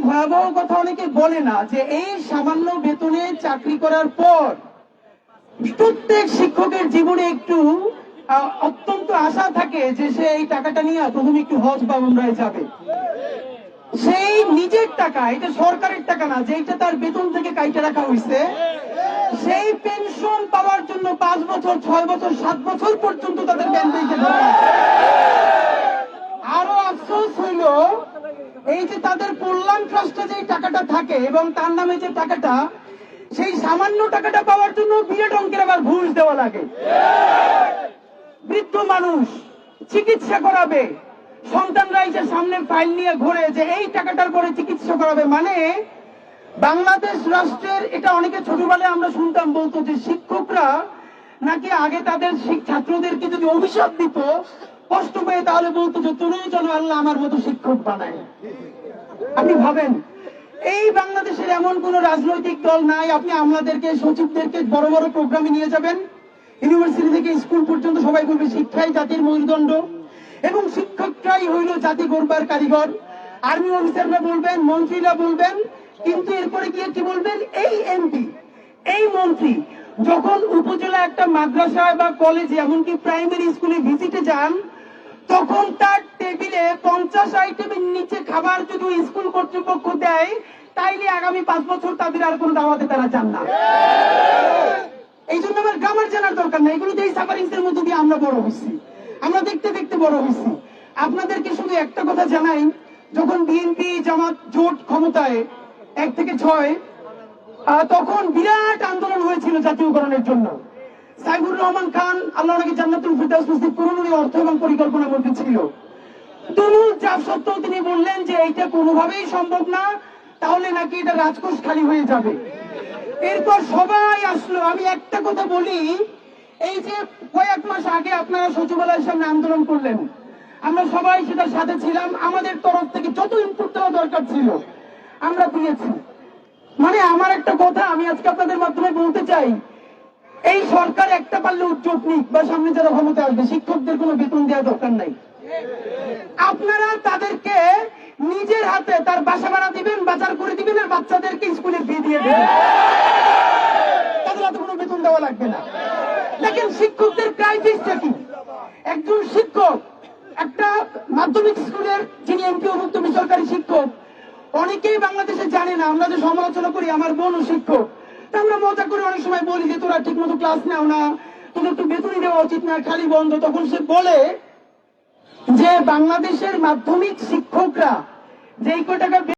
ভয়াবহ কথা অনেকে বলে না যে এই সামান্য বেতনে চাকরি করার পর প্রত্যেক শিক্ষকের জীবনে একটু অত্যন্ত আশা থাকে যে সে এই টাকাটা নিয়ে প্রথমে একটু হজ বা উমরায় যাবে। সেই নিজের টাকা, এটা সরকারের টাকা না, যেটা তার বেতন থেকে কাইটে রাখা হয়েছে, সেই পেনশন পাওয়ার জন্য 5 বছর 6 বছর 7 বছর পর্যন্ত তাদের ব্যাংকে ধরা আছে। আরো আফসোস হইল এই যে তাদের কল্যাণ ট্রাস্টে যে টাকাটা থাকে এবং তার নামে যে টাকাটা, সেই সামান্য টাকাটা পাওয়ার জন্য বিরাট অঙ্কের আবার ঘুষ দেওয়া লাগে। বৃদ্ধ মানুষ চিকিৎসা করাবে, সন্তানরা এই যে সামনে ফাইল নিয়ে ঘুরে যে এই টাকাটার পরে চিকিৎসা করাবে। মানে বাংলাদেশ রাষ্ট্রের, এটা অনেকে ছোটবেলায় আমরা শুনতাম বলতো যে শিক্ষকরা নাকি আগে তাদের ছাত্রদেরকে যদি অভিশাপ দিত কষ্ট পেয়ে, তাহলে বলতো যে তোরও যেন আল্লাহ আমার মতো শিক্ষক বানায়। আপনি ভাবেন এই বাংলাদেশের এমন কোন রাজনৈতিক দল নাই, আপনি আমাদেরকে সচিবদেরকে বড় বড় প্রোগ্রামে নিয়ে যাবেন, ইউনিভার্সিটি থেকে স্কুল পর্যন্ত সবাই বলবে শিক্ষাই জাতির মেরুদণ্ড এবং শিক্ষকরাই হইল জাতি গড়বার কারিগর। আর্মি অফিসাররা বলবেন, মন্ত্রীরা বলবেন, কিন্তু এরপরে গিয়ে কি বলবেন, এই এমপি এই মন্ত্রী যখন উপজেলা একটা মাদ্রাসায় বা কলেজে এমনকি প্রাইমারি স্কুলে ভিজিটে যান, তখন তার টেবিলে 50 আইটেমের নিচে খাবার যদি স্কুল কর্তৃপক্ষ দেয়, তাইলে আগামী 5 বছর তাদের আর কোন দাওয়াতে তারা চান না। এই জন্য আমার গ্রামার জানার দরকার নেই, এগুলো এই সাফারিংস এর মধ্যে দিয়ে আমরা বড় হয়েছি, আমরা দেখতে দেখতে বড় হয়েছি। আপনাদেরকে শুধু একটা কথা জানাই, যখন বিএনপি জামাত জোট ক্ষমতায় 1 থেকে 6, তখন বিরাট আন্দোলন হয়েছিল জাতীয়করণের জন্য। সাইফুর রহমান খান, আল্লাহ নাকি জান্নাতুল ফিরদাউস নসিব করুন, উনি অর্থ এবং পরিকল্পনা মন্ত্রী ছিল। তুমুল চাপ সত্ত্বেও তিনি বললেন যে এইটা কোনোভাবেই সম্ভব না, তাহলে নাকি এটা রাজকোষ খালি হয়ে যাবে। এরপর সবাই আসলো। আমি একটা কথা বলি, এই যে কয়েক মাস আগে আপনারা সচিবালয়ের সামনে আন্দোলন করলেন, আমরা সবাই সেটার সাথে ছিলাম, আমাদের তরফ থেকে যত ইনপুট দেওয়া দরকার ছিল আমরা দিয়েছি। মানে আমার একটা কথা আমি আজকে আপনাদের মাধ্যমে বলতে চাই, এই সরকার একটা পারলে উদ্যোগ নিক বা সামনে যারা ক্ষমতা আসবে, শিক্ষকদের কোনো বেতন দেওয়া দরকার নাই। আপনারা তাদেরকে নিজের হাতে তার বাসা ভাড়া দিবেন, বাজার করে দিবেন, আর বাচ্চাদেরকে স্কুলে ফি দিয়ে দেবেন, তাদের হাতে কোনো বেতন দেওয়া লাগবে না। দেখেন শিক্ষকদের ক্রাইসিসটা কি। একজন শিক্ষক, একটা মাধ্যমিক স্কুলের যিনি এমপিওভুক্ত বেসরকারি শিক্ষক, অনেকেই বাংলাদেশে জানে না, আমরা যে সমালোচনা করি, আমার বোনও শিক্ষক, আমরা মজা করে অনেক সময় বলি যে তোরা ঠিক মতো ক্লাস নেও না, তোদের তো বেতনই দেওয়া উচিত না, খালি বন্ধ। তখন সে বলে যে বাংলাদেশের মাধ্যমিক শিক্ষকরা যেই কয় টাকা